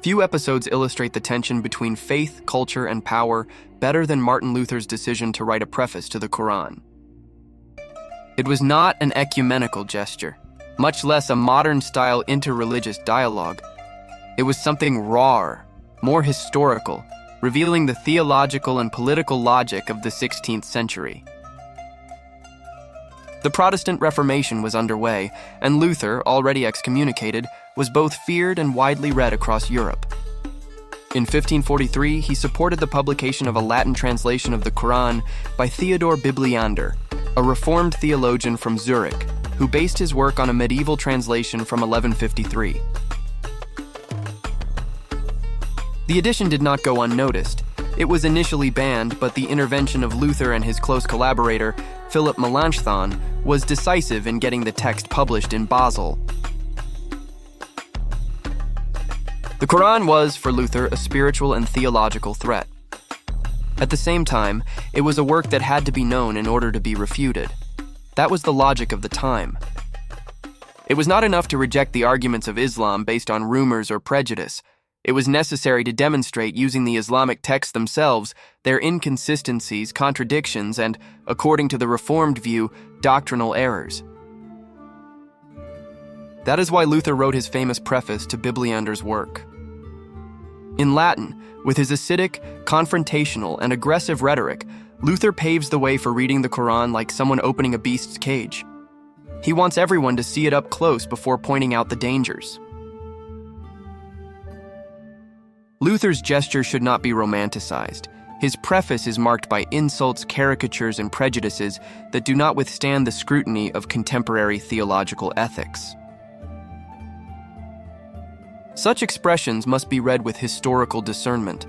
Few episodes illustrate the tension between faith, culture, and power better than Martin Luther's decision to write a preface to the Quran. It was not an ecumenical gesture, much less a modern-style interreligious dialogue. It was something rawer, more historical, revealing the theological and political logic of the 16th century. The Protestant Reformation was underway, and Luther, already excommunicated, was both feared and widely read across Europe. In 1543, he supported the publication of a Latin translation of the Quran by Theodore Bibliander, a Reformed theologian from Zurich, who based his work on a medieval translation from 1153. The edition did not go unnoticed. It was initially banned, but the intervention of Luther and his close collaborator, Philip Melanchthon, was decisive in getting the text published in Basel. The Quran was, for Luther, a spiritual and theological threat. At the same time, it was a work that had to be known in order to be refuted. That was the logic of the time. It was not enough to reject the arguments of Islam based on rumors or prejudice. It was necessary to demonstrate, using the Islamic texts themselves, their inconsistencies, contradictions, and, according to the Reformed view, doctrinal errors. That is why Luther wrote his famous preface to Bibliander's work. In Latin, with his acidic, confrontational, and aggressive rhetoric, Luther paves the way for reading the Quran like someone opening a beast's cage. He wants everyone to see it up close before pointing out the dangers. Luther's gesture should not be romanticized. His preface is marked by insults, caricatures, and prejudices that do not withstand the scrutiny of contemporary theological ethics. Such expressions must be read with historical discernment.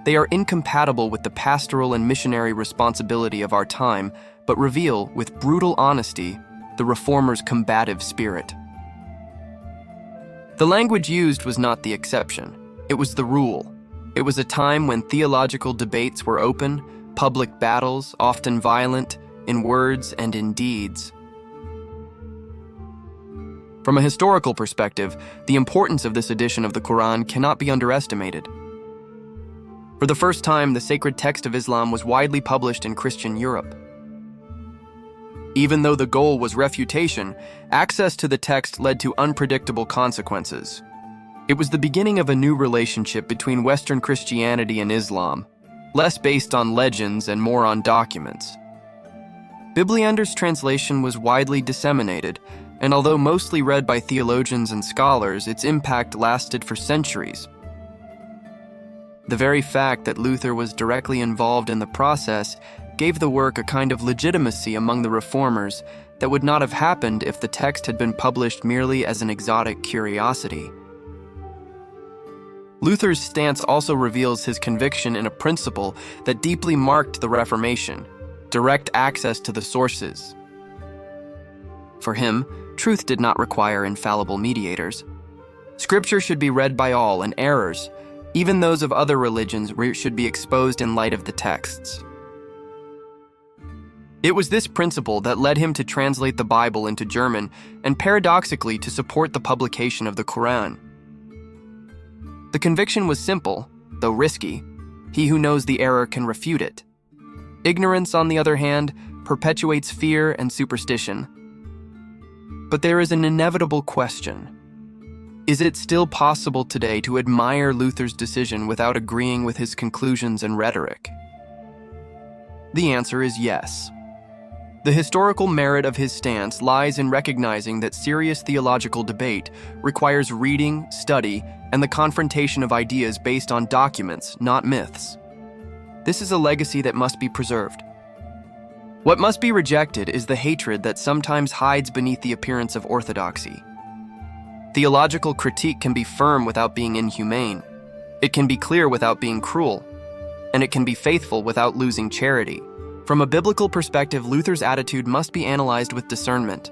They are incompatible with the pastoral and missionary responsibility of our time, but reveal, with brutal honesty, the Reformers' combative spirit. The language used was not the exception. It was the rule. It was a time when theological debates were open, public battles, often violent, in words and in deeds. From a historical perspective, the importance of this edition of the Quran cannot be underestimated. For the first time, the sacred text of Islam was widely published in Christian Europe. Even though the goal was refutation, access to the text led to unpredictable consequences. It was the beginning of a new relationship between Western Christianity and Islam, less based on legends and more on documents. Bibliander's translation was widely disseminated, and although mostly read by theologians and scholars, its impact lasted for centuries. The very fact that Luther was directly involved in the process gave the work a kind of legitimacy among the Reformers that would not have happened if the text had been published merely as an exotic curiosity. Luther's stance also reveals his conviction in a principle that deeply marked the Reformation: direct access to the sources. For him, truth did not require infallible mediators. Scripture should be read by all, and errors, even those of other religions, should be exposed in light of the texts. It was this principle that led him to translate the Bible into German and, paradoxically, to support the publication of the Quran. The conviction was simple, though risky. He who knows the error can refute it. Ignorance, on the other hand, perpetuates fear and superstition. But there is an inevitable question. Is it still possible today to admire Luther's decision without agreeing with his conclusions and rhetoric? The answer is yes. The historical merit of his stance lies in recognizing that serious theological debate requires reading, study, and the confrontation of ideas based on documents, not myths. This is a legacy that must be preserved. What must be rejected is the hatred that sometimes hides beneath the appearance of orthodoxy. Theological critique can be firm without being inhumane. It can be clear without being cruel. And it can be faithful without losing charity. From a biblical perspective, Luther's attitude must be analyzed with discernment.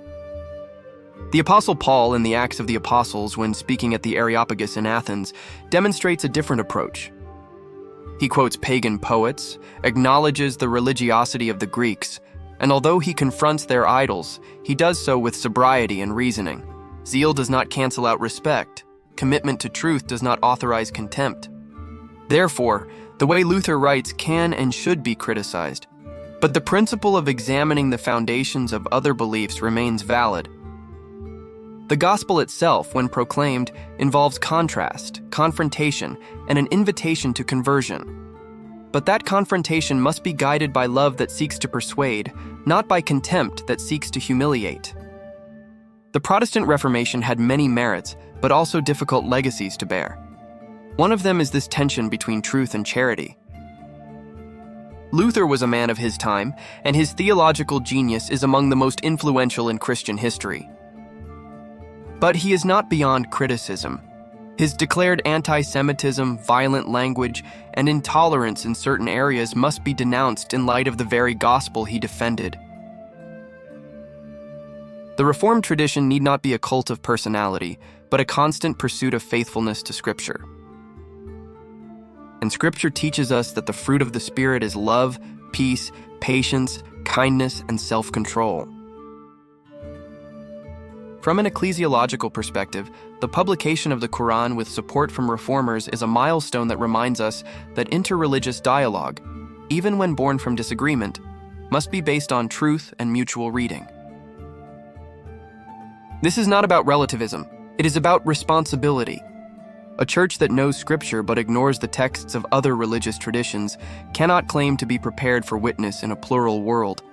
The Apostle Paul in the Acts of the Apostles, when speaking at the Areopagus in Athens, demonstrates a different approach. He quotes pagan poets, acknowledges the religiosity of the Greeks, and although he confronts their idols, he does so with sobriety and reasoning. Zeal does not cancel out respect. commitment to truth does not authorize contempt. Therefore, the way Luther writes can and should be criticized, but the principle of examining the foundations of other beliefs remains valid. The gospel itself, when proclaimed, involves contrast, confrontation, and an invitation to conversion. But that confrontation must be guided by love that seeks to persuade, not by contempt that seeks to humiliate. The Protestant Reformation had many merits, but also difficult legacies to bear. One of them is this tension between truth and charity. Luther was a man of his time, and his theological genius is among the most influential in Christian history. But he is not beyond criticism. His declared anti-Semitism, violent language, and intolerance in certain areas must be denounced in light of the very gospel he defended. The Reformed tradition need not be a cult of personality, but a constant pursuit of faithfulness to Scripture. And Scripture teaches us that the fruit of the Spirit is love, peace, patience, kindness, and self-control. From an ecclesiological perspective, the publication of the Quran with support from reformers is a milestone that reminds us that interreligious dialogue, even when born from disagreement, must be based on truth and mutual reading. This is not about relativism, it is about responsibility. A church that knows Scripture but ignores the texts of other religious traditions cannot claim to be prepared for witness in a plural world.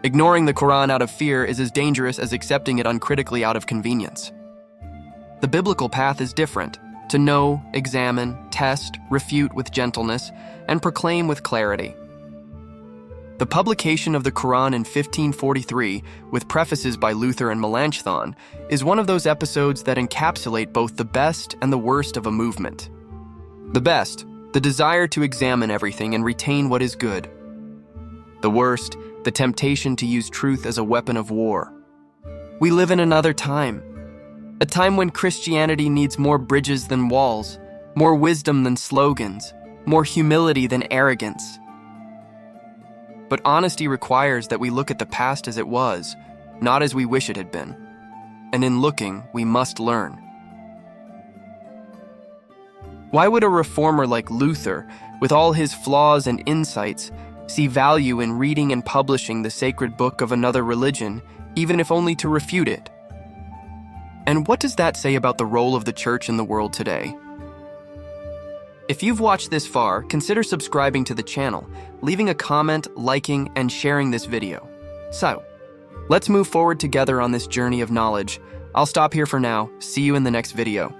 Ignoring the Quran out of fear is as dangerous as accepting it uncritically out of convenience. The biblical path is different: to know, examine, test, refute with gentleness, and proclaim with clarity. The publication of the Quran in 1543, with prefaces by Luther and Melanchthon, is one of those episodes that encapsulate both the best and the worst of a movement. The best, the desire to examine everything and retain what is good. The worst, the temptation to use truth as a weapon of war. We live in another time, a time when Christianity needs more bridges than walls, more wisdom than slogans, more humility than arrogance. But honesty requires that we look at the past as it was, not as we wish it had been. And in looking, we must learn. Why would a reformer like Luther, with all his flaws and insights, see value in reading and publishing the sacred book of another religion, even if only to refute it? And what does that say about the role of the church in the world today? If you've watched this far, consider subscribing to the channel, leaving a comment, liking, and sharing this video. So, let's move forward together on this journey of knowledge. I'll stop here for now. See you in the next video.